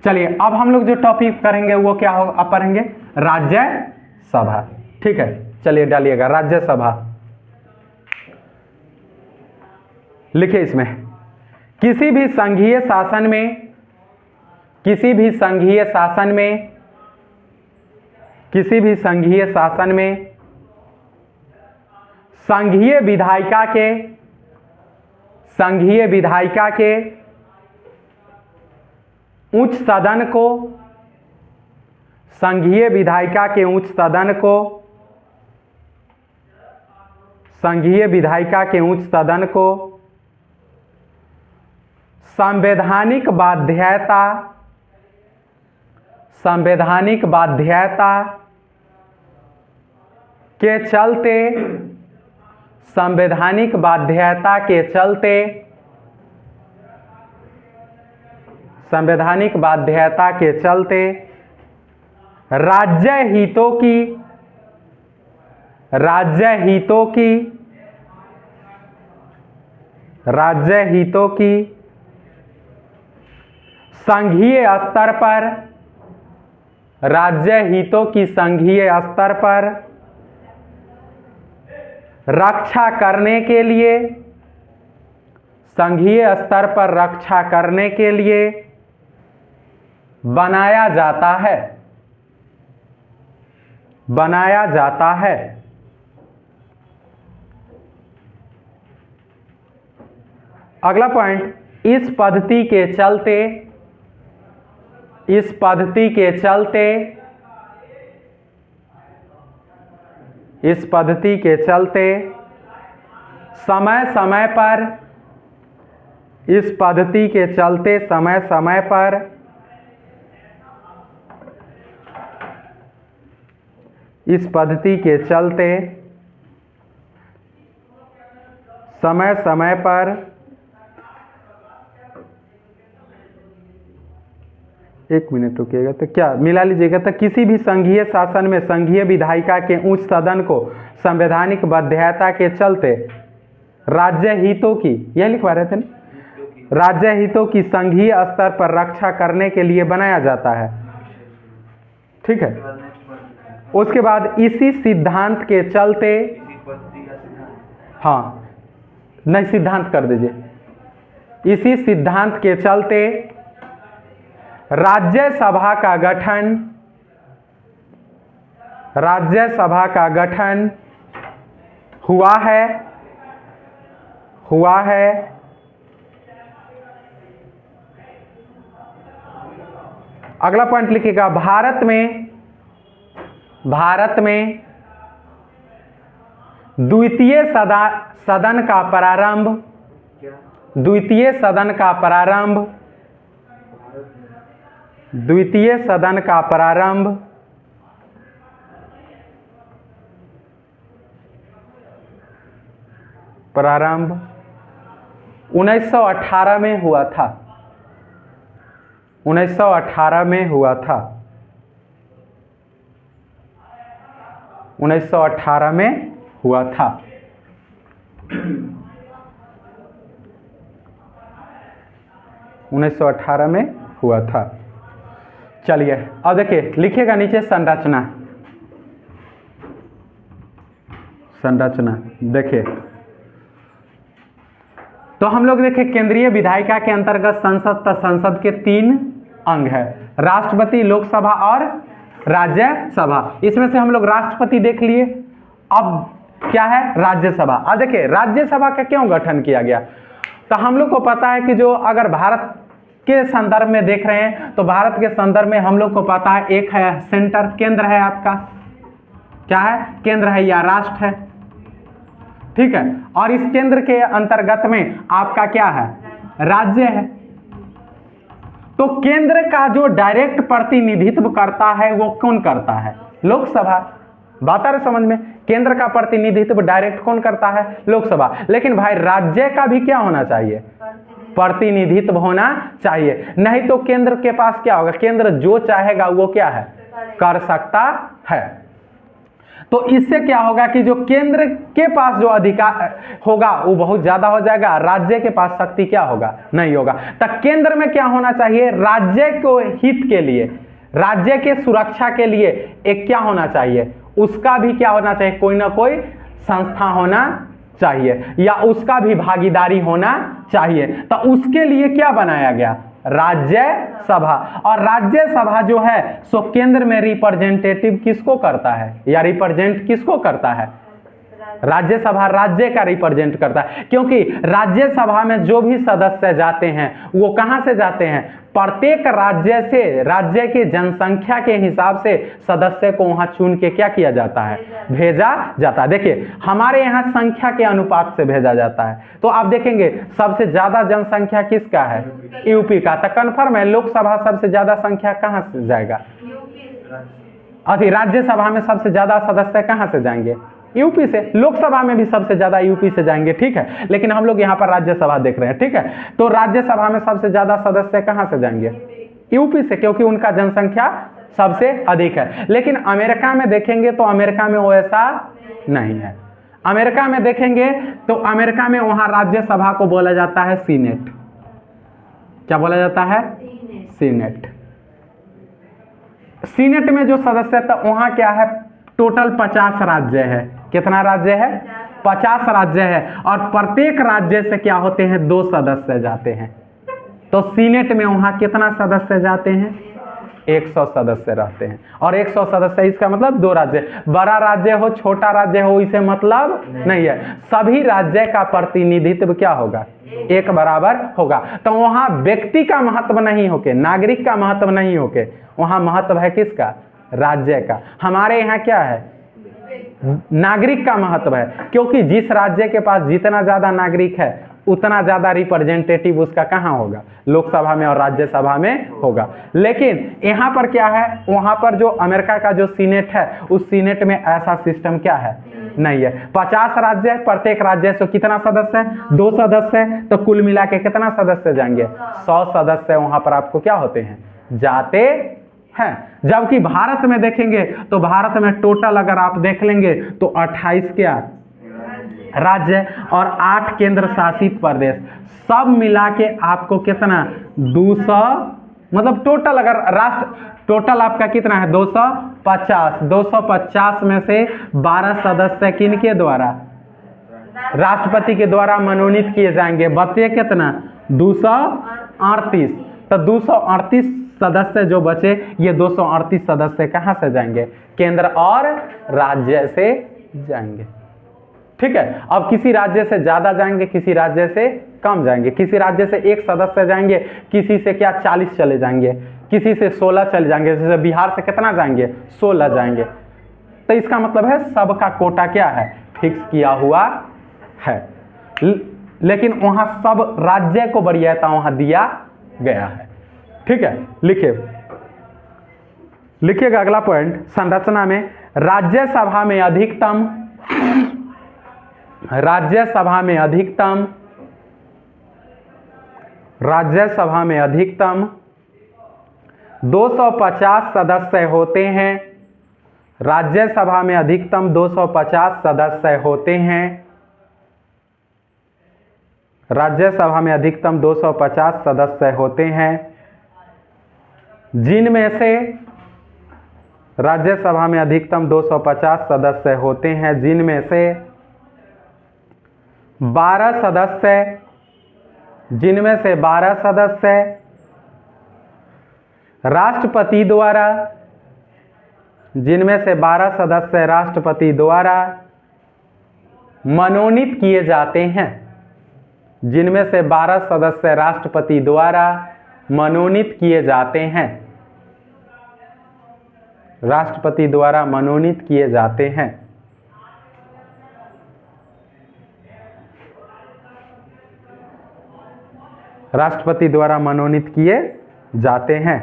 चलिए अब हम लोग जो टॉपिक करेंगे वो क्या होगा, अब पढ़ेंगे राज्यसभा। ठीक है, चलिए डालिएगा राज्यसभा। लिखिए इसमें, किसी भी संघीय शासन में, किसी भी संघीय शासन में, किसी भी संघीय शासन में संघीय विधायिका के, संघीय विधायिका के उच्च सदन को, संघीय विधायिका के उच्च सदन को, संघीय विधायिका के उच्च सदन को संवैधानिक बाध्यता, संवैधानिक बाध्यता के चलते, संवैधानिक बाध्यता के चलते, संवैधानिक बाध्यता के चलते राज्य हितों की, राज्य हितों की, राज्य हितों की संघीय स्तर पर, राज्य हितों की संघीय स्तर पर रक्षा करने के लिए, संघीय स्तर पर रक्षा करने के लिए बनाया जाता है, बनाया जाता है। अगला पॉइंट, इस पद्धति के चलते, इस पद्धति के चलते, इस पद्धति के चलते समय समय पर, इस पद्धति के चलते समय समय पर इस पद्धति के चलते समय समय पर एक मिनट रुकिएगा, तो क्या मिला लीजिएगा, तो किसी भी संघीय शासन में संघीय विधायिका के उच्च सदन को संवैधानिक बाध्यता के चलते राज्य हितों की, यह लिखवा रहे थे ना, राज्य हितों की संघीय स्तर पर रक्षा करने के लिए बनाया जाता है। ठीक है, उसके बाद इसी सिद्धांत के चलते, हाँ नहीं सिद्धांत कर दीजिए, इसी सिद्धांत के चलते राज्यसभा का गठन, राज्यसभा का गठन हुआ है, हुआ है। अगला पॉइंट लिखिएगा, भारत में, भारत में द्वितीय सदन का प्रारंभ, द्वितीय सदन का प्रारंभ, द्वितीय सदन का प्रारंभ प्रारंभ 1918 में हुआ था, 1918 में हुआ था, 1918 में हुआ था। उन्नीस सौ 18 में हुआ था। चलिए अब देखिए, लिखिएगा नीचे संरचना, संरचना देखिए, तो हम लोग देखिए केंद्रीय विधायिका के अंतर्गत संसद, संसद के 3 अंग है, राष्ट्रपति, लोकसभा और राज्यसभा। इसमें से हम लोग राष्ट्रपति देख लिए, अब क्या है राज्यसभा। अब देखिए राज्यसभा का क्यों गठन किया गया, तो हम लोग को पता है कि जो अगर भारत के संदर्भ में देख रहे हैं तो भारत के संदर्भ में हम लोग को पता है, एक है सेंटर, केंद्र है आपका, क्या है केंद्र है या राष्ट्र है, ठीक है, और इस केंद्र के अंतर्गत में आपका क्या है राज्य है। तो केंद्र का जो डायरेक्ट प्रतिनिधित्व करता है वो कौन करता है, लोकसभा। बात आ रही समझ में, केंद्र का प्रतिनिधित्व डायरेक्ट कौन करता है, लोकसभा। लेकिन भाई राज्य का भी क्या होना चाहिए, प्रतिनिधित्व होना चाहिए, नहीं तो केंद्र के पास क्या होगा, केंद्र जो चाहेगा वो क्या है कर सकता है। तो इससे क्या होगा कि जो केंद्र के पास जो अधिकार होगा वो बहुत ज्यादा हो जाएगा, राज्य के पास शक्ति क्या होगा, नहीं होगा। तो केंद्र में क्या होना चाहिए, राज्य को हित के लिए, राज्य के सुरक्षा के लिए एक क्या होना चाहिए, उसका भी क्या होना चाहिए, कोई ना कोई संस्था होना चाहिए या उसका भी भागीदारी होना चाहिए। तो उसके लिए क्या बनाया गया, राज्य सभा। और राज्य सभा जो है सो केंद्र में रिप्रेजेंटेटिव किसको करता है या रिप्रेजेंट किसको करता है, राज्यसभा राज्य का रिप्रेजेंट करता है, क्योंकि राज्यसभा में जो भी सदस्य जाते हैं वो कहां से जाते हैं, प्रत्येक राज्य से, राज्य की जनसंख्या के हिसाब से सदस्य को वहां चुन के क्या किया जाता है, भेजा जाता है। देखिए हमारे यहाँ संख्या के अनुपात से भेजा जाता है, तो आप देखेंगे सबसे ज्यादा जनसंख्या किसका है, यूपी का। तो कन्फर्म है लोकसभा सबसे ज्यादा संख्या कहां से जाएगा, अभी राज्यसभा में सबसे ज्यादा सदस्य कहां से जाएंगे, यूपी से। लोकसभा में भी सबसे ज्यादा यूपी से जाएंगे, ठीक है, लेकिन हम लोग यहाँ पर राज्यसभा देख रहे हैं, ठीक है। तो राज्यसभा में सबसे ज्यादा सदस्य कहां से जाएंगे, यूपी से, क्योंकि उनका जनसंख्या सबसे अधिक है। लेकिन अमेरिका में देखेंगे तो अमेरिका में वो ऐसा नहीं है। अमेरिका में देखेंगे तो अमेरिका में वहां राज्यसभा को बोला जाता है सीनेट। क्या बोला जाता है, सीनेट। सीनेट में जो सदस्य था वहां क्या है, टोटल 50 राज्य है। कितना राज्य है, 50 राज्य है, और प्रत्येक राज्य से क्या होते हैं, 2 सदस्य जाते हैं। तो सीनेट में वहां कितना सदस्य जाते हैं, 100 सदस्य रहते हैं। और 100 सदस्य इसका मतलब 2 राज्य, बड़ा राज्य हो छोटा राज्य हो इसे मतलब नहीं है, सभी राज्य का प्रतिनिधित्व क्या होगा, एक बराबर होगा। तो वहां व्यक्ति का महत्व नहीं होके, नागरिक का महत्व नहीं होके, वहां महत्व है किसका, राज्य का। हमारे यहाँ क्या है, नागरिक का महत्व है, क्योंकि जिस राज्य के पास जितना ज्यादा नागरिक है उतना ज्यादा रिप्रेजेंटेटिव उसका कहां होगा, लोकसभा में और राज्यसभा में होगा। लेकिन यहाँ पर क्या है, वहां पर जो अमेरिका का जो सीनेट है उस सीनेट में ऐसा सिस्टम क्या है, नहीं है। 50 राज्य, प्रत्येक राज्य से कितना सदस्य है, 2 सदस्य है, तो कुल मिला के कितना सदस्य जाएंगे, 100 सदस्य वहां पर आपको क्या होते हैं, जाते हैं। जबकि भारत में देखेंगे तो भारत में टोटल अगर आप देख लेंगे तो 28 क्या राज्य और 8 केंद्र शासित प्रदेश, सब मिला के आपको कितना 200, मतलब टोटल अगर राष्ट्र टोटल आपका कितना है 250। 250 में से 12 सदस्य किनके द्वारा, राष्ट्रपति के द्वारा मनोनीत किए जाएंगे। बचे कितना 238। तो 238 सदस्य जो बचे, ये 238 सदस्य कहां से जाएंगे, केंद्र और राज्य से जाएंगे, ठीक है। अब किसी राज्य से ज्यादा जाएंगे, किसी राज्य से कम जाएंगे, किसी राज्य से 1 सदस्य जाएंगे, किसी से क्या 40 चले जाएंगे, किसी से 16 चले जाएंगे। जैसे बिहार से कितना जाएंगे, 16 जाएंगे। तो इसका मतलब है सबका कोटा क्या है, फिक्स किया हुआ है। लेकिन वहां सब राज्य को वरीयता वहां दिया गया है, ठीक है। लिखिएगा अगला पॉइंट, संरचना में राज्यसभा में अधिकतम 250 सदस्य होते हैं। राज्यसभा में अधिकतम 250 सदस्य होते हैं। राज्यसभा में अधिकतम 250 सदस्य होते हैं, जिनमें से राज्यसभा में अधिकतम 250 सदस्य होते हैं, जिनमें से 12 सदस्य राष्ट्रपति द्वारा, जिनमें से 12 सदस्य राष्ट्रपति द्वारा मनोनीत किए जाते हैं, जिनमें से 12 सदस्य राष्ट्रपति द्वारा मनोनीत किए जाते हैं, राष्ट्रपति द्वारा मनोनीत किए जाते हैं। राष्ट्रपति द्वारा मनोनीत किए जाते हैं।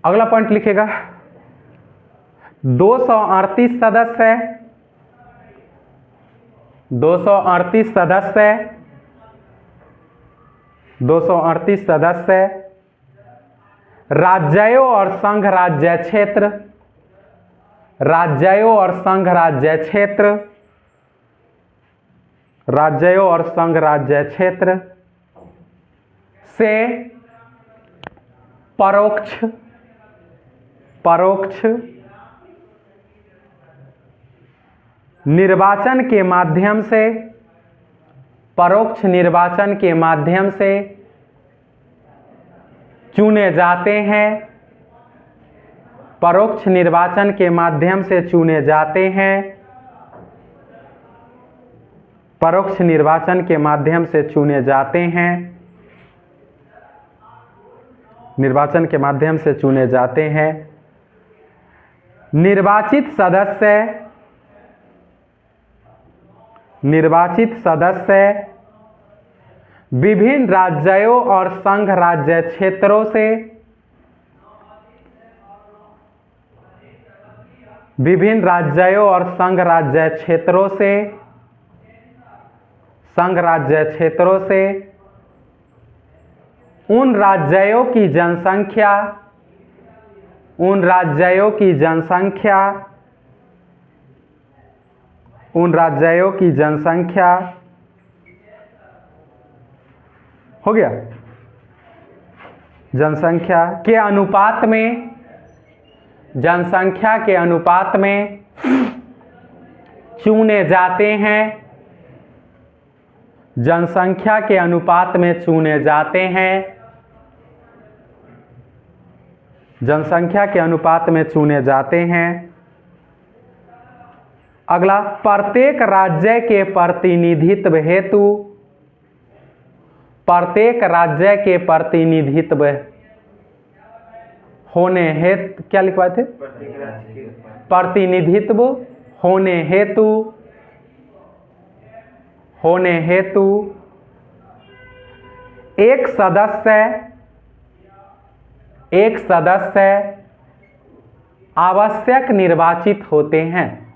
अगला पॉइंट लिखेगा, 238 सदस्य 238 सदस्य राज्यों और संघ राज्य क्षेत्र राज्यों और संघ राज्य क्षेत्र, राज्यों और संघ राज्य क्षेत्र से परोक्ष निर्वाचन के माध्यम से, परोक्ष निर्वाचन के माध्यम से चुने जाते हैं, परोक्ष निर्वाचन के माध्यम से चुने जाते हैं, परोक्ष निर्वाचन के माध्यम से चुने जाते हैं, निर्वाचन के माध्यम से चुने जाते हैं। निर्वाचित सदस्य विभिन्न राज्यों और संघ राज्य क्षेत्रों से, विभिन्न राज्यों और संघ राज्य क्षेत्रों से, संघ राज्य क्षेत्रों से उन राज्यों की जनसंख्या, उन राज्यों की जनसंख्या, उन राज्यों की जनसंख्या, हो गया, जनसंख्या के अनुपात में, जनसंख्या के अनुपात में चुने जाते हैं, जनसंख्या के अनुपात में चुने जाते हैं, जनसंख्या के अनुपात में चुने जाते हैं। अगला, प्रत्येक राज्य के प्रतिनिधित्व हेतु, प्रत्येक राज्य के प्रतिनिधित्व होने हेतु, क्या लिखवाए थे, प्रतिनिधित्व होने हेतु, होने हेतु एक सदस्य आवश्यक निर्वाचित होते हैं,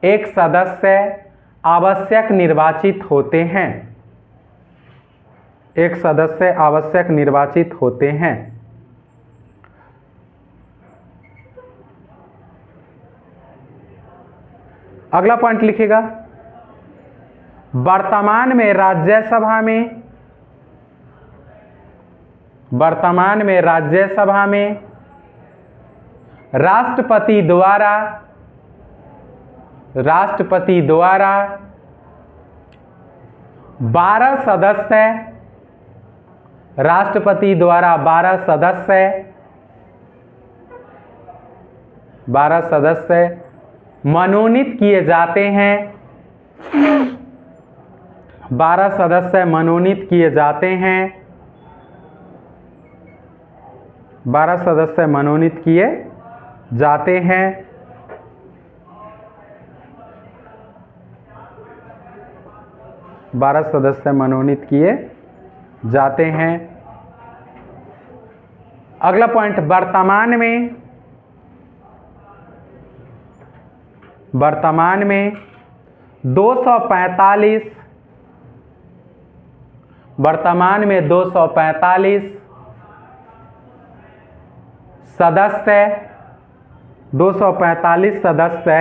एक सदस्य आवश्यक निर्वाचित होते हैं, एक सदस्य आवश्यक निर्वाचित होते हैं। अगला पॉइंट लिखिएगा, वर्तमान में राज्यसभा में, वर्तमान में राज्यसभा में राष्ट्रपति द्वारा 12 सदस्य, राष्ट्रपति द्वारा 12 सदस्य मनोनीत किए जाते हैं, 12 सदस्य मनोनीत किए जाते हैं, 12 सदस्य मनोनीत किए जाते हैं। 12 सदस्य मनोनीत किए जाते हैं। अगला पॉइंट, वर्तमान में 245, वर्तमान में 245 सदस्य, 245 सदस्य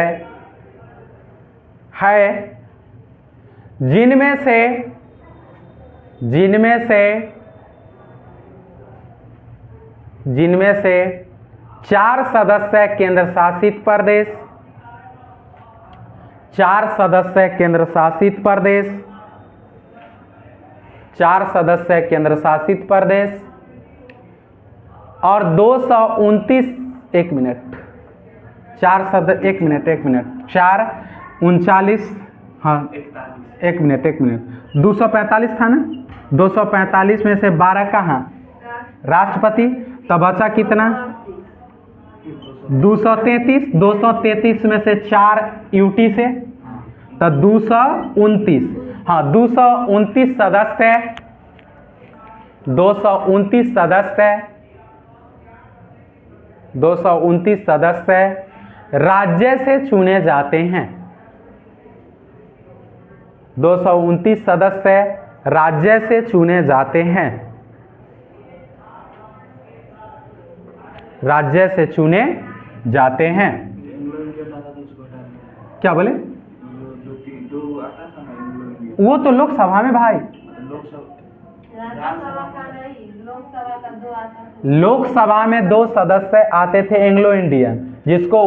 है, जिनमें से 4 सदस्य केंद्र शासित प्रदेश, 4 सदस्य केंद्र शासित प्रदेश, 4 सदस्य केंद्र शासित प्रदेश और 229, 1 मिनट, 4 सदस्य, 1 मिनट, 4 39, हाँ 1 मिनट, 245 था ना, 245 में से 12 कहाँ राष्ट्रपति, तब बचा कितना 233, 233 में से 4 यूटी से, तो 229, हाँ 229 सदस्य, 229 सदस्य, 229 सदस्य राज्य से चुने जाते हैं, 229 सदस्य राज्य से चुने जाते हैं, राज्य से चुने जाते हैं। क्या बोले? दो आता था ना एंग्लो इंडियन। वो तो लोकसभा में भाई, राज्यसभा का नहीं, लोकसभा का 2 आता था। लोकसभा में 2 सदस्य आते थे एंग्लो इंडियन, जिसको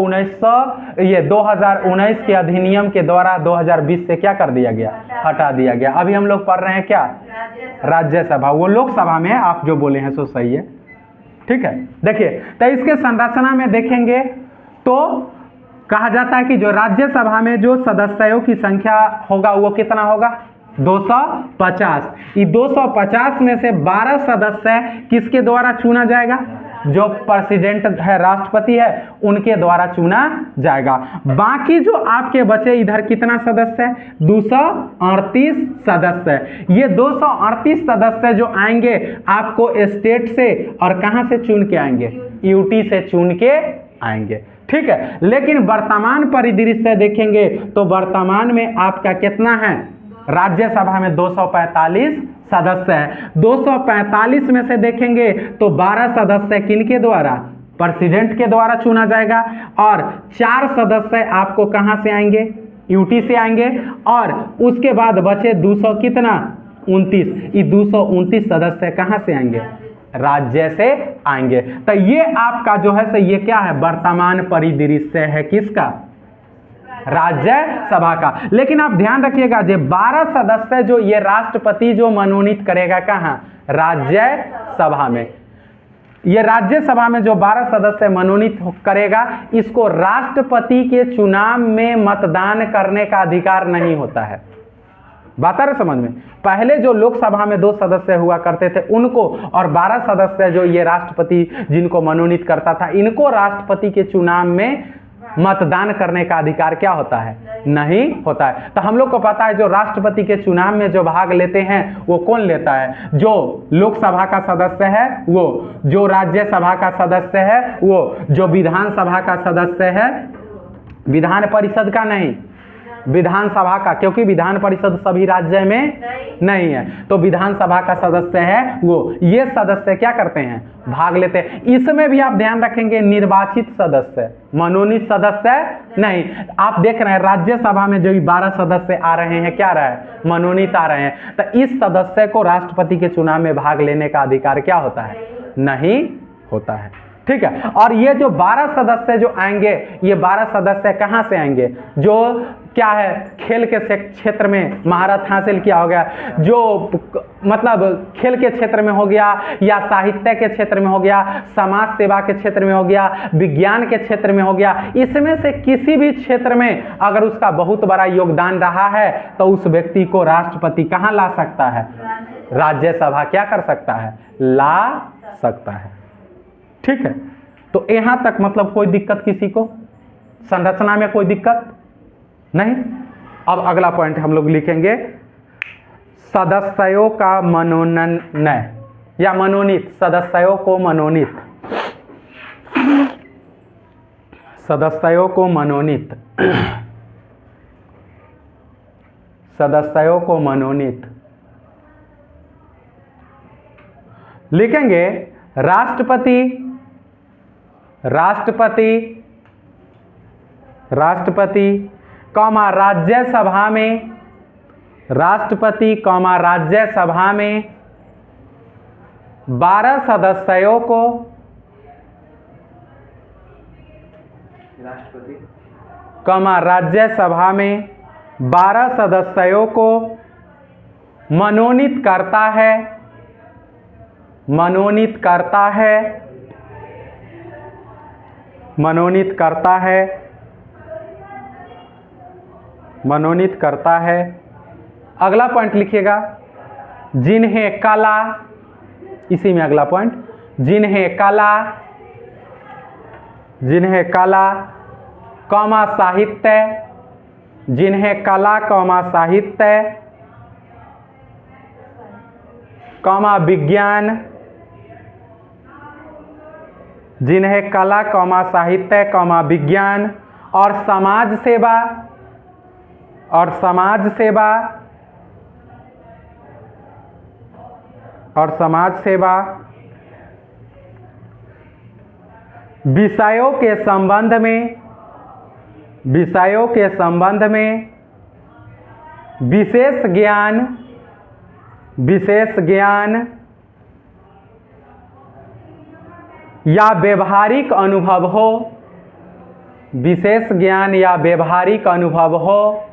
2019 के अधिनियम के द्वारा 2020 से क्या कर दिया गया, हटा दिया गया। अभी हम लोग पढ़ रहे हैं क्या, राज्यसभा। वो लोकसभा में है, आप जो बोले हैं सो सही है, ठीक है। देखिए तो इसके संरचना में देखेंगे तो कहा जाता है कि जो राज्यसभा में जो सदस्यों की संख्या होगा वो कितना होगा, 250। ये 250 में से 12 सदस्य किसके द्वारा चुना जाएगा, जो प्रेसिडेंट है, राष्ट्रपति है, उनके द्वारा चुना जाएगा। बाकी जो आपके बचे इधर कितना सदस्य है, 238 सदस्य। ये 238 सदस्य जो आएंगे आपको स्टेट से और कहां से चुन के आएंगे, यूटी से चुन के आएंगे, ठीक है। लेकिन वर्तमान परिदृश्य देखेंगे तो वर्तमान में आपका कितना है, राज्यसभा में 245 सदस्य है। 245 में से देखेंगे तो 12 सदस्य किनके द्वारा, प्रेसिडेंट के द्वारा चुना जाएगा, और 4 सदस्य आपको कहां से आएंगे, यूटी से आएंगे, और उसके बाद बचे 200 कितना, 29। ये 229 सदस्य कहां से आएंगे, राज्य से आएंगे। तो ये आपका जो है सो ये क्या है, वर्तमान परिदृश्य है किसका, राज्यसभा का। लेकिन आप ध्यान रखिएगा जो 12 सदस्य जो ये राष्ट्रपति जो मनोनीत करेगा कहां, राज्यसभा में। ये राज्यसभा में जो 12 सदस्य मनोनीत करेगा, इसको राष्ट्रपति के चुनाव में मतदान करने का अधिकार नहीं होता है। बात आ रहा समझ में। पहले जो लोकसभा में 2 सदस्य हुआ करते थे उनको, और 12 सदस्य जो ये राष्ट्रपति जिनको मनोनीत करता था, इनको राष्ट्रपति के चुनाव में मतदान करने का अधिकार क्या होता है, नहीं होता है। तो हम लोग को पता है जो राष्ट्रपति के चुनाव में जो भाग लेते हैं वो कौन लेता है, जो लोकसभा का सदस्य है वो, जो राज्यसभा का सदस्य है वो, जो विधानसभा का सदस्य है, विधान परिषद का नहीं, विधानसभा का, क्योंकि विधान परिषद सभी राज्य में नहीं है, तो विधानसभा का सदस्य है वो। ये सदस्य क्या करते हैं, भाग लेते हैं। इसमें भी आप ध्यान रखेंगे निर्वाचित सदस्य, मनोनीत सदस्य नहीं। आप देख रहे हैं राज्यसभा में जो 12 सदस्य आ रहे हैं, क्या रहा है, मनोनीत आ रहे हैं। तो इस सदस्य को राष्ट्रपति के चुनाव में भाग लेने का अधिकार क्या होता है, नहीं होता है, ठीक है। और ये जो 12 सदस्य जो आएंगे, ये 12 सदस्य कहां से आएंगे, जो क्या है, खेल के क्षेत्र में महारत हासिल किया हो गया, जो मतलब खेल के क्षेत्र में हो गया, या साहित्य के क्षेत्र में हो गया, समाज सेवा के क्षेत्र में हो गया, विज्ञान के क्षेत्र में हो गया, इसमें से किसी भी क्षेत्र में अगर उसका बहुत बड़ा योगदान रहा है तो उस व्यक्ति को राष्ट्रपति कहां ला सकता है, राज्यसभा क्या कर सकता है, ला सकता है, ठीक है। तो यहां तक मतलब कोई दिक्कत किसी को, संरचना में कोई दिक्कत नहीं। अब अगला पॉइंट हम लोग लिखेंगे, सदस्यों का मनोनयन या मनोनीत, सदस्यों को मनोनीत, सदस्यों को मनोनीत, सदस्यों को मनोनीत लिखेंगे। राष्ट्रपति, राष्ट्रपति, राष्ट्रपति कौमा राज्यसभा में, राष्ट्रपति कौमा राज्यसभा में 12 सदस्यों को, राष्ट्रपति कौमा राज्यसभा में 12 सदस्यों को मनोनीत करता है, मनोनीत करता है, मनोनीत करता है, मनोनीत करता है। अगला पॉइंट लिखिएगा, जिन्हें कला, इसी में अगला पॉइंट, जिन्हें कला, जिन्हें कला कौमा साहित्य, जिन्हें कला कौमा साहित्य कौमा विज्ञान, जिन्हें कला कौमा साहित्य कौमा विज्ञान और समाज सेवा, और समाज सेवा, और समाज सेवा विषयों के संबंध में, विषयों के संबंध में विशेष ज्ञान या व्यवहारिक अनुभव हो, विशेष ज्ञान या व्यवहारिक अनुभव हो,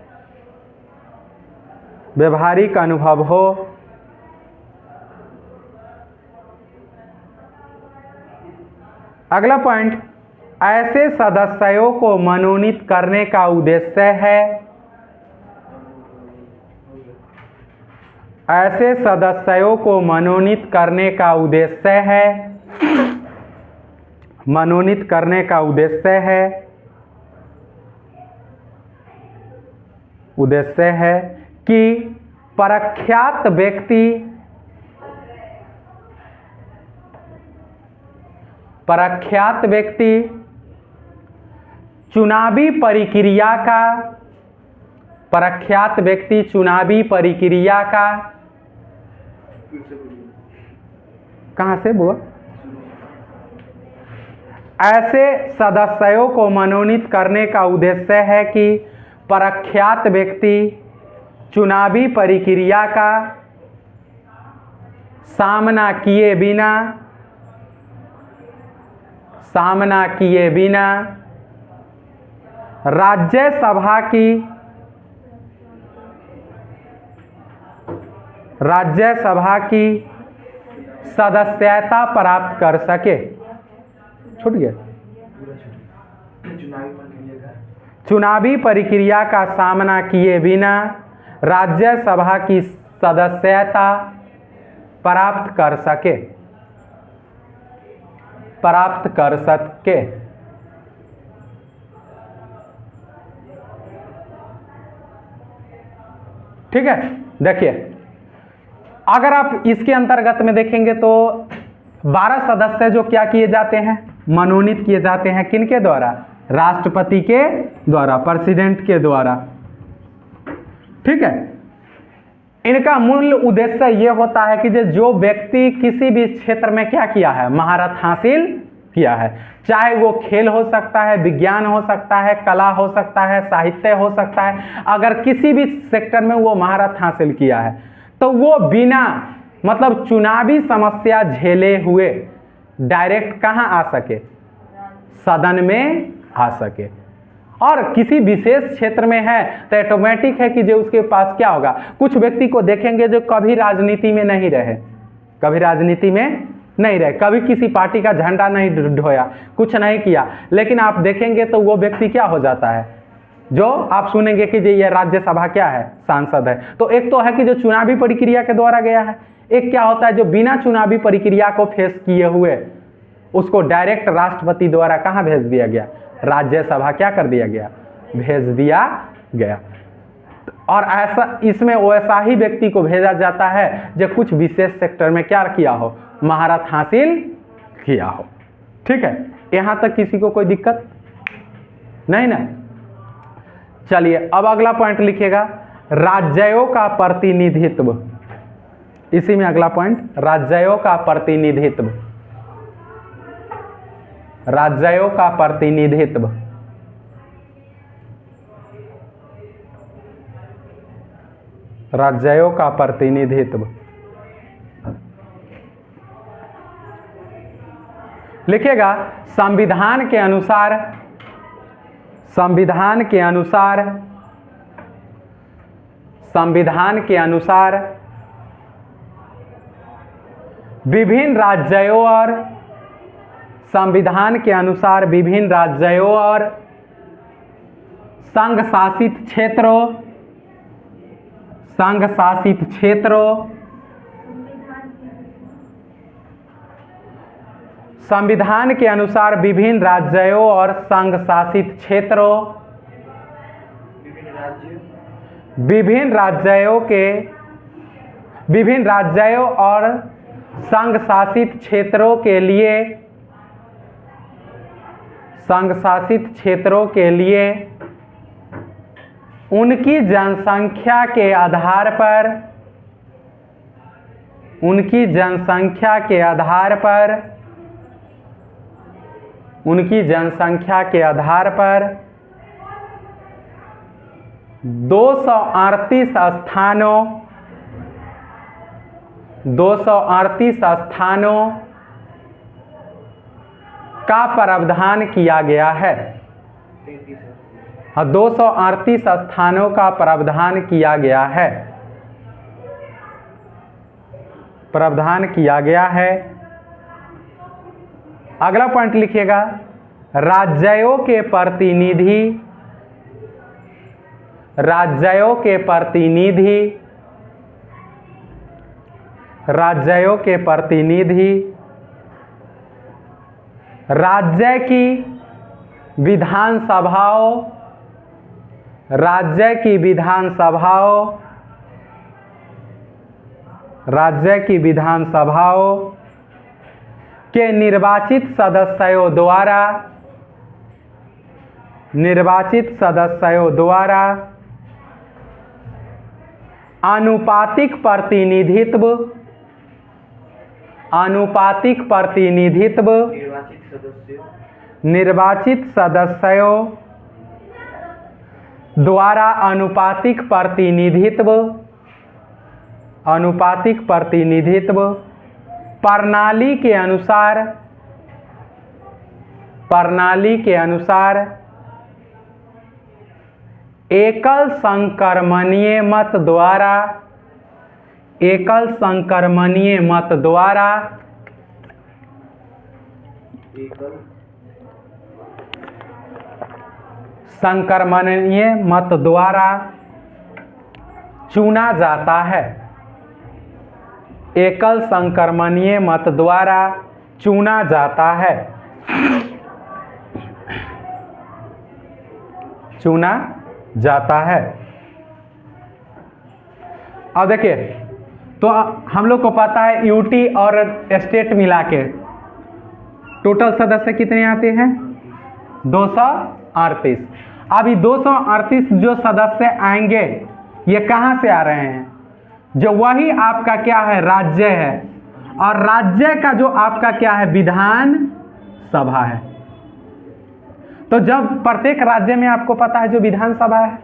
अगला पॉइंट, ऐसे सदस्यों को मनोनीत करने का उद्देश्य है, ऐसे सदस्यों को मनोनीत करने का उद्देश्य है, मनोनीत करने का उद्देश्य है कि प्रख्यात व्यक्ति चुनावी प्रक्रिया का कहाँ से बोल, ऐसे सदस्यों को मनोनीत करने का उद्देश्य है कि प्रख्यात व्यक्ति चुनावी प्रक्रिया का सामना किए बिना राज्यसभा की सदस्यता प्राप्त कर सके। छूट गया। चुनावी प्रक्रिया का सामना किए बिना राज्यसभा की सदस्यता प्राप्त कर सके। ठीक है, देखिए अगर आप इसके अंतर्गत में देखेंगे तो 12 सदस्य जो क्या किए जाते हैं, मनोनीत किए जाते हैं, किनके द्वारा, राष्ट्रपति के द्वारा, प्रेसिडेंट के द्वारा। ठीक है, इनका मूल उद्देश्य यह होता है कि जो व्यक्ति किसी भी क्षेत्र में क्या किया है, महारत हासिल किया है, चाहे वो खेल हो सकता है, विज्ञान हो सकता है, कला हो सकता है, साहित्य हो सकता है, अगर किसी भी सेक्टर में वो महारत हासिल किया है तो वो बिना मतलब चुनावी समस्या झेले हुए डायरेक्ट कहाँ आ सके, सदन में आ सके। और किसी विशेष क्षेत्र में है तो ऑटोमेटिक है कि जो उसके पास क्या होगा, कुछ व्यक्ति को देखेंगे जो कभी राजनीति में नहीं रहे, कभी किसी पार्टी का झंडा नहीं ढोया, कुछ नहीं किया, लेकिन आप देखेंगे तो वो व्यक्ति क्या हो जाता है, जो आप सुनेंगे कि ये राज्यसभा क्या है, सांसद है। तो एक तो है कि जो चुनावी प्रक्रिया के द्वारा गया है, एक क्या होता है जो बिना चुनावी प्रक्रिया को फेस किए हुए उसको डायरेक्ट राष्ट्रपति द्वारा कहाँ भेज दिया गया, राज्यसभा क्या कर दिया गया, भेज दिया गया। और ऐसा इसमें वैसा ही व्यक्ति को भेजा जाता है जो कुछ विशेष सेक्टर में क्या किया हो, महारत हासिल किया हो। ठीक है, यहाँ तक किसी को कोई दिक्कत नहीं ना। चलिए अब अगला पॉइंट लिखिएगा, राज्यों का प्रतिनिधित्व। इसी में अगला पॉइंट, राज्यों का प्रतिनिधित्व। राज्यों का प्रतिनिधित्व। राज्यों का प्रतिनिधित्व लिखिएगा, संविधान के अनुसार विभिन्न राज्यों और संविधान के अनुसार विभिन्न राज्यों और संघ शासित क्षेत्रों संविधान के अनुसार विभिन्न राज्यों और संघ शासित क्षेत्रों विभिन्न राज्यों और संघ शासित क्षेत्रों के लिए उनकी जनसंख्या के आधार पर 238 स्थानों का प्रावधान किया गया है। 238 स्थानों का प्रावधान किया गया है, प्रावधान किया गया है। अगला पॉइंट लिखिएगा, राज्यों के प्रतिनिधि, राज्यों के प्रतिनिधि, राज्यों के प्रतिनिधि राज्य की विधानसभाओं, राज्य की विधानसभाओं, राज्य की विधानसभाओं के निर्वाचित सदस्यों द्वारा, निर्वाचित सदस्यों द्वारा आनुपातिक प्रतिनिधित्व, आनुपातिक प्रतिनिधित्व, निर्वाचित सदस्यों द्वारा आनुपातिक प्रतिनिधित्व, आनुपातिक प्रतिनिधित्व प्रणाली के अनुसार, प्रणाली के अनुसार एकल संक्रमणीय मत द्वारा, एकल संक्रमणीय मत द्वारा, संक्रमणीय मत द्वारा चुना जाता है, एकल संक्रमणीय मत द्वारा चुना जाता है, चुना जाता है। अब देखिए, तो हम लोग को पता है यूटी और स्टेट मिला के टोटल सदस्य कितने आते हैं? 238। अब ये 238 जो सदस्य आएंगे ये कहाँ से आ रहे हैं? जो वही आपका क्या है, राज्य है, और राज्य का जो आपका क्या है, विधान सभा है। तो जब प्रत्येक राज्य में आपको पता है जो विधानसभा है,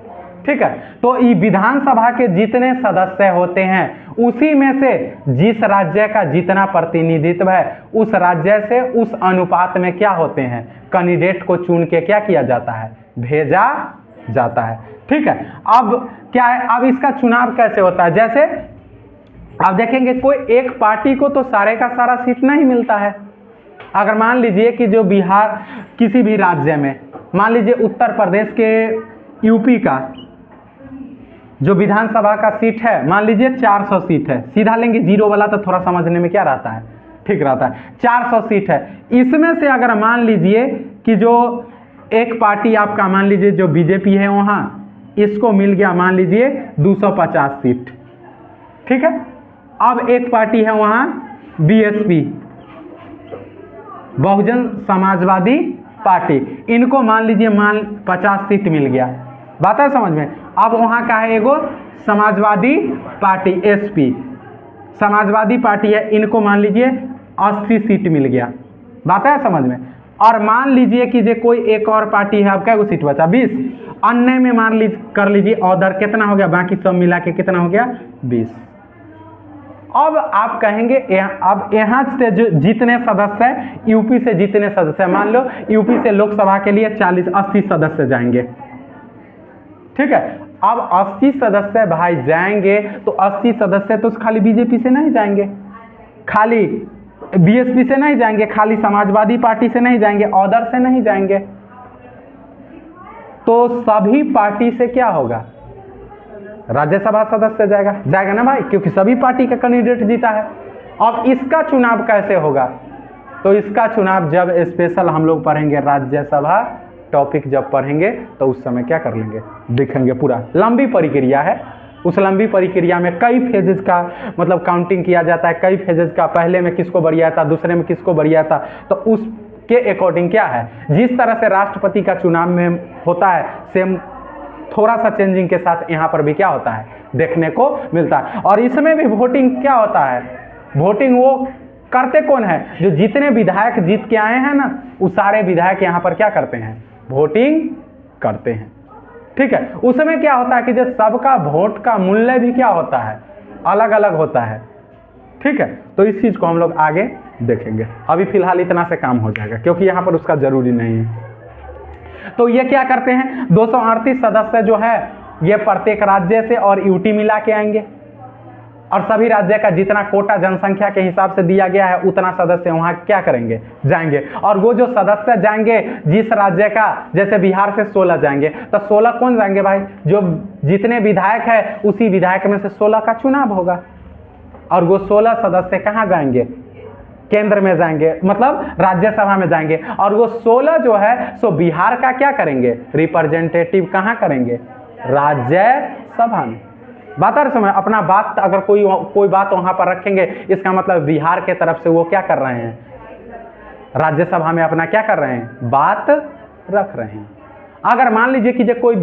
ठीक है, तो ये विधानसभा के जितने सदस्य होते हैं उसी में से जिस राज्य का जितना प्रतिनिधित्व है उस राज्य से उस अनुपात में क्या होते हैं, कैंडिडेट को चुन के क्या किया जाता है, भेजा जाता है। ठीक है, अब क्या है, अब इसका चुनाव कैसे होता है? जैसे आप देखेंगे कोई एक पार्टी को तो सारे का सारा सीट नहीं मिलता है। अगर मान लीजिए कि जो बिहार किसी भी राज्य में, मान लीजिए उत्तर प्रदेश के यूपी का जो विधानसभा का सीट है, मान लीजिए 400 सीट है, सीधा लेंगे जीरो वाला तो थोड़ा समझने में क्या रहता है, ठीक रहता है। 400 सीट है, इसमें से अगर मान लीजिए कि जो एक पार्टी आपका मान लीजिए जो बीजेपी है वहाँ, इसको मिल गया मान लीजिए 250 सीट, ठीक है। अब एक पार्टी है वहाँ बीएसपी, बहुजन समाजवादी पार्टी, इनको मान लीजिए 50 सीट मिल गया, बात है समझ में। अब वहाँ का है एगो Samajwadi party SP, Samajwadi party है, इनको मान लीजिए 80 सीट मिल गया, बात है समझ में। और मान लीजिए कि जो कोई एक और पार्टी है, अब क्या सीट बचा 20, अन्य में मान लीजिए कर लीजिए ऑर्डर कितना हो गया, बाकी सब मिला के कितना हो गया 20। अब आप कहेंगे अब यहाँ से जो जितने सदस्य हैं, यूपी से जितने सदस्य, मान लो यूपी से लोकसभा के लिए 80 सदस्य जाएंगे, ठीक है। अब 80 सदस्य भाई जाएंगे तो 80 सदस्य तो खाली बीजेपी से नहीं जाएंगे, खाली बीएसपी से नहीं जाएंगे, खाली समाजवादी पार्टी से नहीं जाएंगे, अदर से नहीं जाएंगे, तो सभी पार्टी से क्या होगा, राज्यसभा सदस्य जाएगा, जाएगा ना भाई, क्योंकि सभी पार्टी का कैंडिडेट जीता है। अब इसका चुनाव कैसे होगा? तो इसका चुनाव जब स्पेशल हम लोग पढ़ेंगे राज्यसभा टॉपिक, जब पढ़ेंगे तो उस समय क्या कर लेंगे, देखेंगे। पूरा लंबी प्रक्रिया है, उस लंबी प्रक्रिया में कई फेजेस का मतलब काउंटिंग किया जाता है, कई फेजेस का, पहले में किसको बढ़िया था, दूसरे में किसको बढ़िया था, तो उसके अकॉर्डिंग क्या है, जिस तरह से राष्ट्रपति का चुनाव में होता है सेम थोड़ा सा चेंजिंग के साथ यहाँ पर भी क्या होता है, देखने को मिलता है। और इसमें भी वोटिंग क्या होता है, वोटिंग वो करते कौन है, जो जितने विधायक जीत के आए हैं ना, वो सारे विधायक यहाँ पर क्या करते हैं, वोटिंग करते हैं, ठीक। ठीक है। उसमें क्या होता है कि जो सबका वोट का मूल्य भी क्या होता है, अलग अलग होता है। ठीक है, तो इस चीज को हम लोग आगे देखेंगे। अभी फिलहाल इतना से काम हो जाएगा क्योंकि यहाँ पर उसका जरूरी नहीं है। तो ये क्या करते हैं, 238 सदस्य जो है ये प्रत्येक राज्य से और यूटी मिला के आएंगे और सभी राज्य का जितना कोटा जनसंख्या के हिसाब से दिया गया है उतना सदस्य वहाँ क्या करेंगे, जाएंगे। और वो जो सदस्य जाएंगे जिस राज्य का, जैसे बिहार से 16 जाएंगे, तो 16 कौन जाएंगे भाई, जो जितने विधायक है उसी विधायक में से 16 का चुनाव होगा। और वो 16 सदस्य कहाँ जाएंगे, केंद्र में जाएंगे, मतलब राज्यसभा में जाएंगे। और वो 16 जो है सो बिहार का क्या करेंगे, रिप्रेजेंटेटिव कहाँ करेंगे, राज्यसभा में। बात आ रही समझ, अपना बात अगर कोई बात वहां पर रखेंगे, इसका मतलब बिहार के तरफ से वो क्या कर रहे हैं, राज्यसभा में अपना क्या कर रहे हैं, बात रख रहे हैं। अगर मान लीजिए कि जो कोई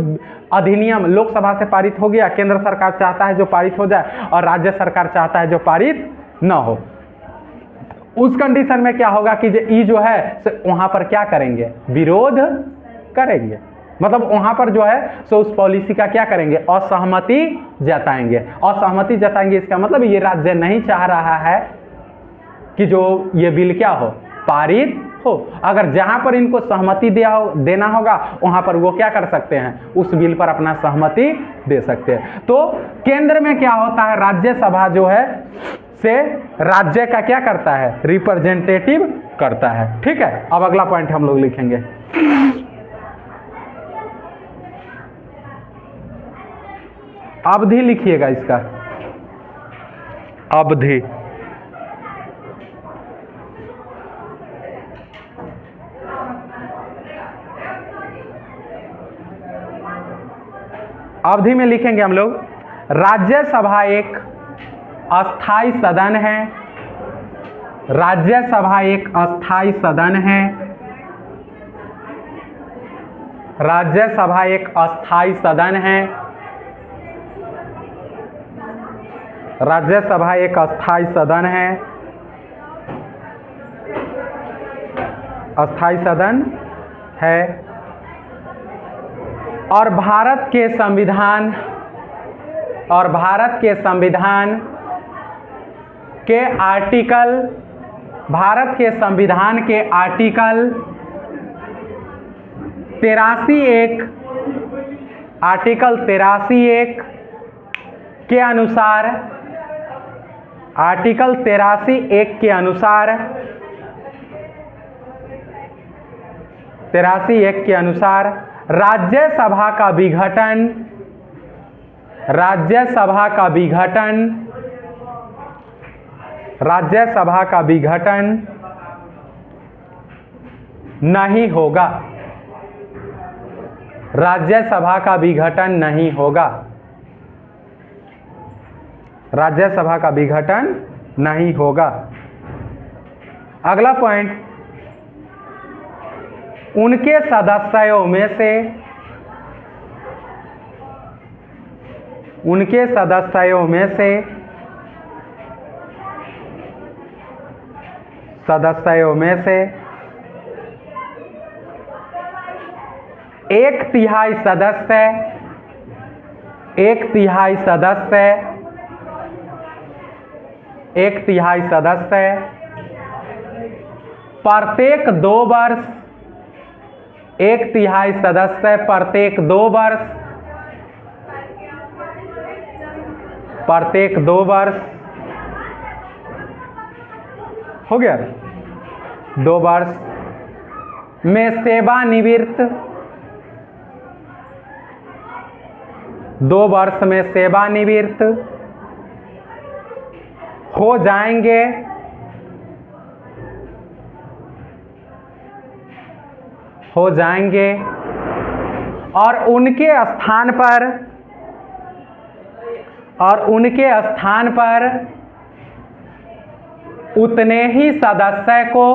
अधिनियम लोकसभा से पारित हो गया, केंद्र सरकार चाहता है जो पारित हो जाए और राज्य सरकार चाहता है जो पारित न हो, उस कंडीशन में क्या होगा कि ये जो है वहां पर क्या करेंगे, विरोध करेंगे। मतलब वहां पर जो है सो उस पॉलिसी का क्या करेंगे, असहमति जताएंगे। असहमति जताएंगे इसका मतलब ये राज्य नहीं चाह रहा है कि जो ये बिल क्या हो, पारित हो। अगर जहां पर इनको सहमति देना होगा वहां पर वो क्या कर सकते हैं, उस बिल पर अपना सहमति दे सकते हैं। तो केंद्र में क्या होता है, राज्यसभा जो है से राज्य का क्या करता है, रिप्रेजेंटेटिव करता है। ठीक है, अब अगला पॉइंट हम लोग लिखेंगे। अवधि लिखिएगा इसका, अवधि। अवधि में लिखेंगे हम लोग, राज्यसभा एक अस्थाई सदन है, राज्यसभा एक अस्थाई सदन है, राज्यसभा एक अस्थाई सदन है, राज्यसभा एक अस्थाई सदन है, अस्थाई सदन है। और भारत के संविधान के आर्टिकल, भारत के संविधान के आर्टिकल 83(1), आर्टिकल 83(1) के अनुसार, आर्टिकल 83(1) के अनुसार, 83(1) के अनुसार राज्यसभा का विघटन, राज्यसभा का विघटन, राज्यसभा का विघटन नहीं होगा, राज्यसभा का विघटन नहीं होगा, राज्यसभा का विघटन नहीं होगा। अगला पॉइंट, उनके सदस्यों में से, उनके सदस्यों में से, सदस्यों में से 1/3 सदस्य, 1/3 सदस्य, 1/3 सदस्य प्रत्येक 2 वर्ष, 1/3 सदस्य प्रत्येक 2 वर्ष, प्रत्येक 2 वर्ष हो गया, 2 वर्ष में सेवानिवृत्त, 2 वर्ष में सेवानिवृत्त हो जाएंगे, हो जाएंगे। और उनके स्थान पर, और उनके स्थान पर उतने ही सदस्य को,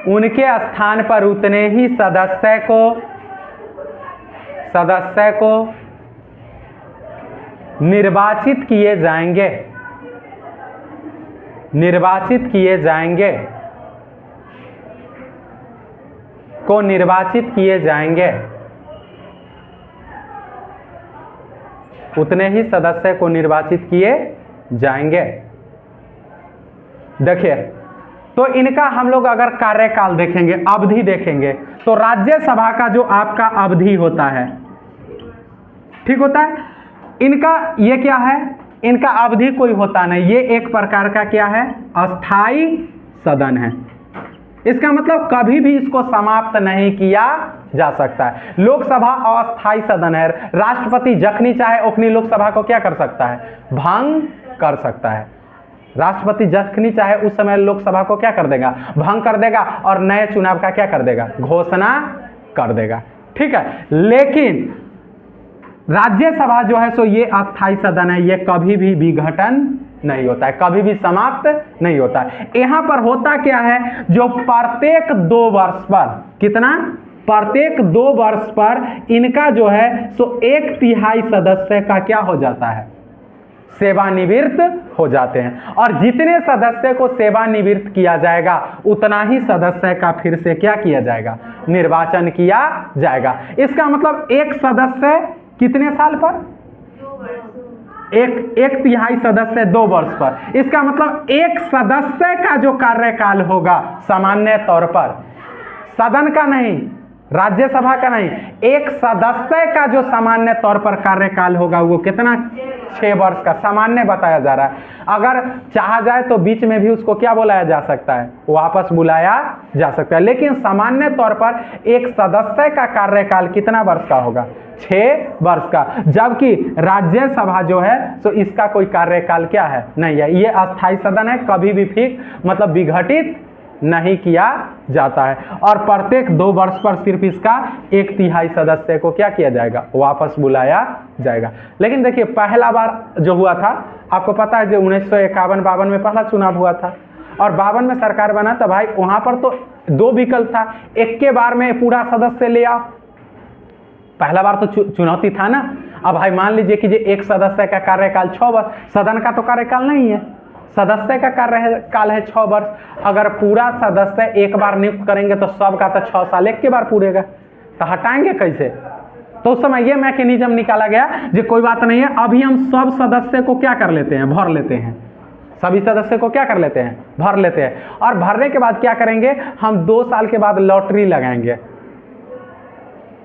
उनके स्थान पर उतने ही सदस्य को, सदस्य को निर्वाचित किए जाएंगे, निर्वाचित किए जाएंगे, को निर्वाचित किए जाएंगे। उतने ही सदस्य को निर्वाचित किए जाएंगे। देखिए, तो इनका हम लोग अगर कार्यकाल देखेंगे, अवधि देखेंगे, तो राज्यसभा का जो आपका अवधि होता है, ठीक होता है, इनका ये क्या है, इनका अवधि कोई होता नहीं, ये एक प्रकार का क्या है, अस्थाई सदन है। इसका मतलब कभी भी इसको समाप्त नहीं किया जा सकता है। लोकसभा अस्थाई सदन है, राष्ट्रपति जखनी चाहे उखनी लोकसभा को क्या कर सकता है, भंग कर सकता है। राष्ट्रपति जखनी चाहे उस समय लोकसभा को क्या कर देगा, भंग कर देगा और नए चुनाव का क्या कर देगा, घोषणा कर देगा। ठीक है, लेकिन राज्यसभा जो है सो ये अस्थाई सदन है, ये कभी भी विघटन नहीं होता है, कभी भी समाप्त नहीं होता है। यहाँ पर होता क्या है, जो प्रत्येक 2 वर्ष पर, कितना, प्रत्येक 2 वर्ष पर इनका जो है सो 1/3 सदस्य का क्या हो जाता है, सेवानिवृत्त हो जाते हैं। और जितने सदस्य को सेवानिवृत्त किया जाएगा उतना ही सदस्य का फिर से क्या किया जाएगा, निर्वाचन किया जाएगा। इसका मतलब एक सदस्य कितने साल पर, 2 वर्ष, 1/3 सदस्य 2 वर्ष पर। इसका मतलब एक सदस्य का जो कार्यकाल होगा सामान्य तौर पर, सदन का नहीं, राज्यसभा का नहीं, एक सदस्य का जो सामान्य तौर पर कार्यकाल होगा वो कितना, 6 वर्ष का सामान्य बताया जा रहा है। अगर चाहा जाए तो बीच में भी उसको क्या बुलाया जा सकता है, वापस बुलाया जा सकता है, लेकिन सामान्य तौर पर एक सदस्य का कार्यकाल कितना वर्ष का होगा, 6 वर्ष का। जबकि राज्यसभा जो है तो इसका कोई कार्यकाल क्या है, नहीं है, ये अस्थाई सदन है, कभी भी फिर मतलब विघटित नहीं किया जाता है। और प्रत्येक 2 वर्ष पर सिर्फ इसका 1/3 सदस्य को क्या किया जाएगा, वापस बुलाया जाएगा। लेकिन देखिए, पहला बार जो हुआ था, आपको पता है, जो 1951-52 में पहला चुनाव हुआ था और 52 में सरकार बना था भाई, वहां पर तो 2 विकल्प था, एक के बार में पूरा सदस्य ले आओ, पहला बार तो चुनौती था ना। अब भाई मान लीजिए कि एक सदस्य का कार्यकाल 6 वर्ष, सदन का तो कार्यकाल नहीं है, सदस्य का कार्यकाल है 6 वर्ष। अगर पूरा सदस्य एक बार नियुक्त करेंगे तो सबका तो 6 साल एक के बार पूरेगा, तो हटाएंगे कैसे। तो उस समय ये मैकेनिज्म निकाला गया, जो कोई बात नहीं है, अभी हम सब सदस्य को क्या कर लेते हैं, भर लेते हैं, सभी सदस्य को क्या कर लेते हैं, भर लेते हैं। और भरने के बाद क्या करेंगे, हम 2 साल के बाद लॉटरी लगाएंगे,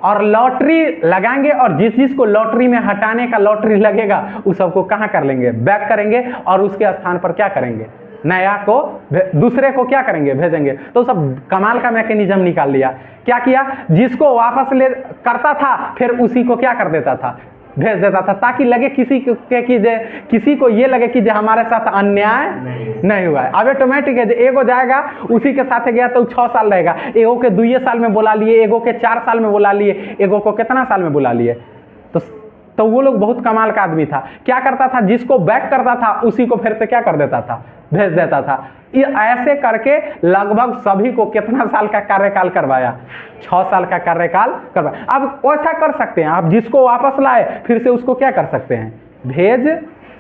और लॉटरी लगाएंगे, और जिस जिस को लॉटरी में हटाने का लॉटरी लगेगा उस सबको कहाँ कर लेंगे, बैक करेंगे, और उसके स्थान पर क्या करेंगे, नया को, दूसरे को क्या करेंगे, भेजेंगे। तो सब कमाल का मैकेनिज्म निकाल लिया। क्या किया, जिसको वापस ले करता था फिर उसी को क्या कर देता था, भेज देता था, ताकि लगे किसी को ये लगे कि हमारे साथ अन्याय नहीं हुआ है। अब ऑटोमेटिक है, एगो जाएगा उसी के साथ गया तो 6 साल रहेगा, एगो के 2 साल में बुला लिए, एगो के 4 साल में बुला लिए, एगो को कितना साल में बुला लिए। तो वो लोग बहुत कमाल का आदमी था, क्या करता था, जिसको बैक करता था उसी को फिर से क्या कर देता था, भेज देता था। ये ऐसे करके लगभग सभी को कितना साल का कार्यकाल करवाया, 6 साल का कार्यकाल करवाया। अब ऐसा कर सकते हैं, आप जिसको वापस लाए फिर से उसको क्या कर सकते हैं, भेज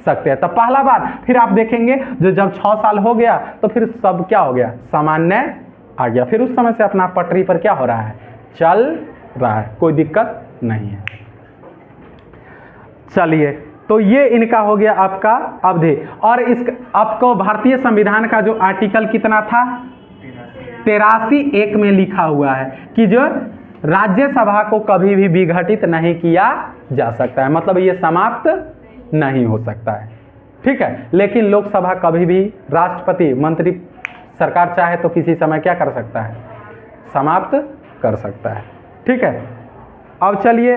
सकते हैं। तो पहला बार फिर आप देखेंगे जो जब 6 साल हो गया तो फिर सब क्या हो गया, सामान्य आ गया, फिर उस समय से अपना पटरी पर क्या हो रहा है, चल रहा है, कोई दिक्कत नहीं है। चलिए, तो ये इनका हो गया आपका अवधि। और इस आपको भारतीय संविधान का जो आर्टिकल कितना था, 83(1) में लिखा हुआ है कि जो राज्यसभा को कभी भी विघटित नहीं किया जा सकता है, मतलब ये समाप्त नहीं हो सकता है, ठीक है। लेकिन लोकसभा कभी भी राष्ट्रपति, मंत्री, सरकार चाहे तो किसी समय क्या कर सकता है, समाप्त कर सकता है, ठीक है। अब चलिए,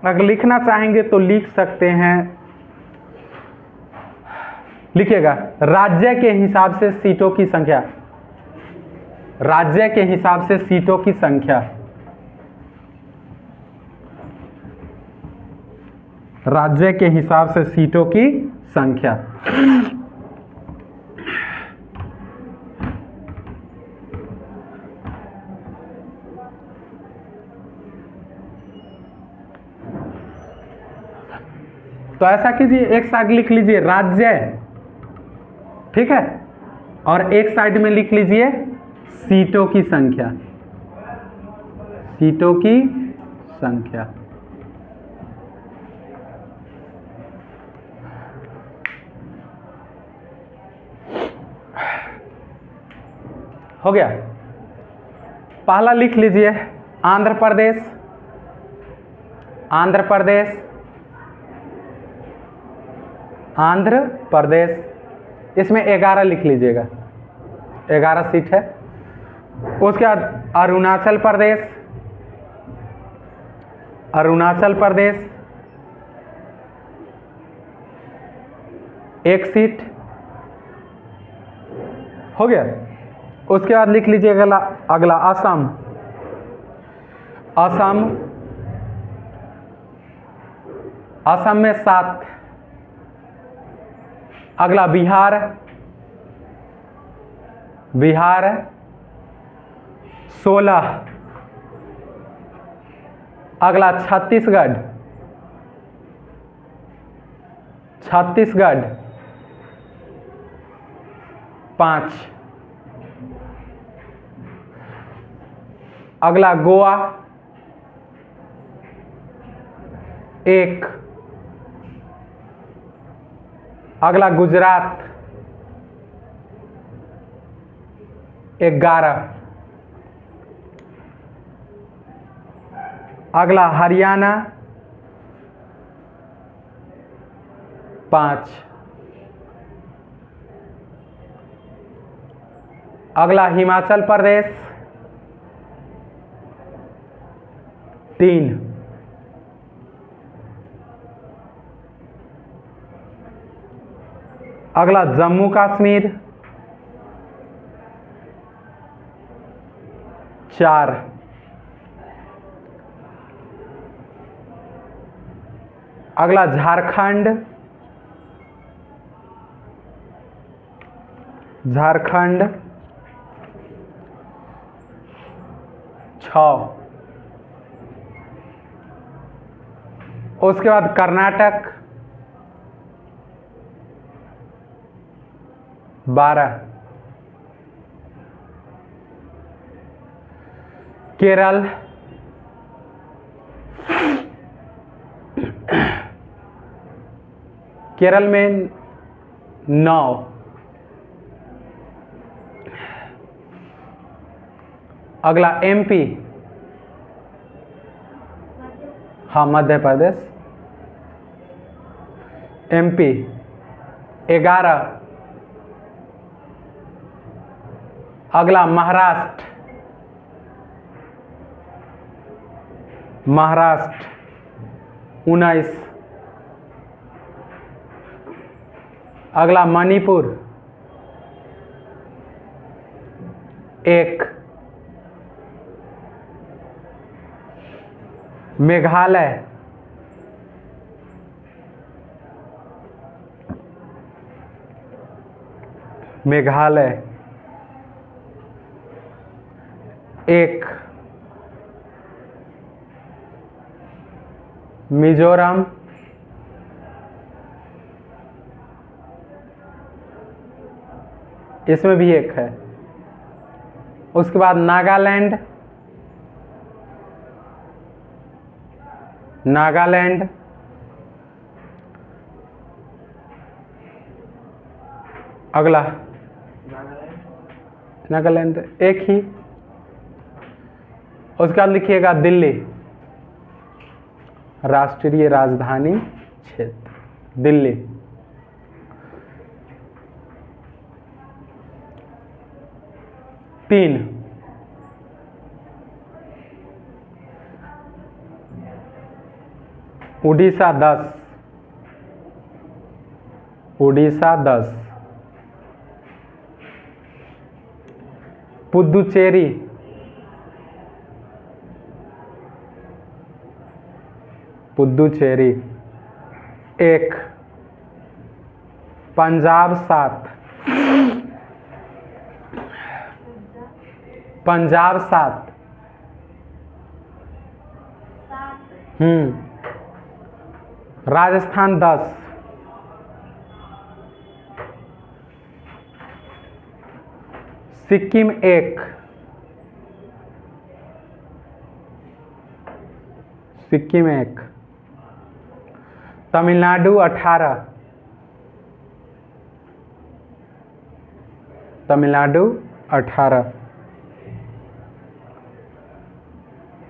अगर लिखना चाहेंगे तो लिख सकते हैं, लिखिएगा, राज्य के हिसाब से सीटों की संख्या, राज्य के हिसाब से सीटों की संख्या, राज्य के हिसाब से सीटों की संख्या। तो ऐसा कीजिए, एक साइड लिख लीजिए राज्य, ठीक है, और एक साइड में लिख लीजिए सीटों की संख्या, सीटों की संख्या। हो गया। पहला लिख लीजिए आंध्र प्रदेश, आंध्र प्रदेश, आंध्र प्रदेश, इसमें 11 लिख लीजिएगा, 11 सीट है। उसके बाद अरुणाचल प्रदेश, अरुणाचल प्रदेश 1 सीट, हो गया। उसके बाद लिख लीजिए अगला अगला असम, असम, असम में 7। अगला बिहार, बिहार 16। अगला छत्तीसगढ़, छत्तीसगढ़ 5। अगला गोवा 1। अगला गुजरात 11। अगला हरियाणा 5। अगला हिमाचल प्रदेश 3। अगला जम्मू कश्मीर 4। अगला झारखंड, झारखंड 6। उसके बाद कर्नाटक 12। केरल 9। अगला एमपी, हाँ मध्य प्रदेश, एमपी 11। अगला महाराष्ट्र, महाराष्ट्र 19। अगला मणिपुर 1। मेघालय 1। मिजोरम 1 है। उसके बाद नागालैंड, नागालैंड अगला नागालैंड 1 ही। उसके बाद लिखिएगा दिल्ली, राष्ट्रीय राजधानी क्षेत्र दिल्ली। तीन, उड़ीसा 10, उड़ीसा 10। पुदुचेरी 1। पंजाब 7, पंजाब 7। राजस्थान 10, सिक्किम 1, सिक्किम 1। तमिलनाडु 18, तमिलनाडु 18।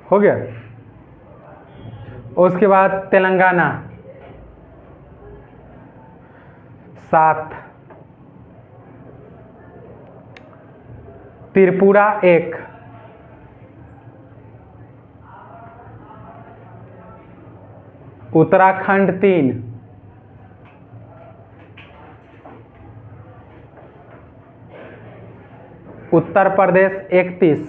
हो गया। उसके बाद तेलंगाना 7, त्रिपुरा 1, उत्तराखंड 3, उत्तर प्रदेश 31,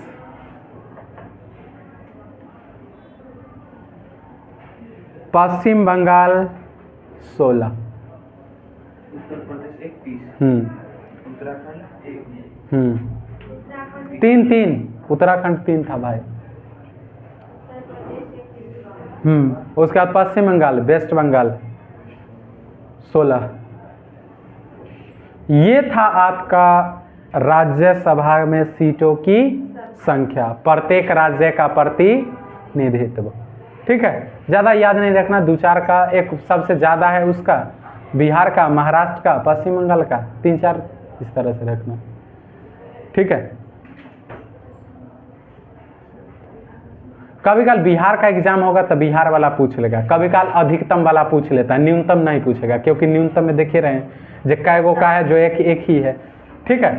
पश्चिम बंगाल 16। उत्तर प्रदेश 31, उत्तराखंड 1, उत्तराखंड 3 उत्तराखंड 3 था भाई। उत्तर प्रदेश 31। उसके बाद पश्चिम बंगाल, वेस्ट बंगाल 16। ये था आपका राज्यसभा में सीटों की संख्या, प्रत्येक राज्य का प्रतिनिधित्व। ठीक है, ज़्यादा याद नहीं रखना, 2-4 का, एक सबसे ज़्यादा है उसका बिहार का, महाराष्ट्र का, पश्चिम बंगाल का, 3-4 इस तरह से रखना। ठीक है, कभी काल बिहार का एग्जाम होगा तो बिहार वाला पूछ लेगा, कभी काल अधिकतम वाला पूछ लेता है, न्यूनतम नहीं पूछेगा, क्योंकि न्यूनतम में देखे रहे हैं जो कैगो का है, जो एक ही है। ठीक है,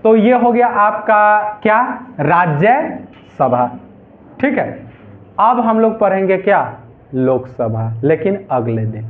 तो ये हो गया आपका क्या, राज्यसभा। ठीक है, अब हम लोग पढ़ेंगे क्या, लोकसभा, लेकिन अगले दिन।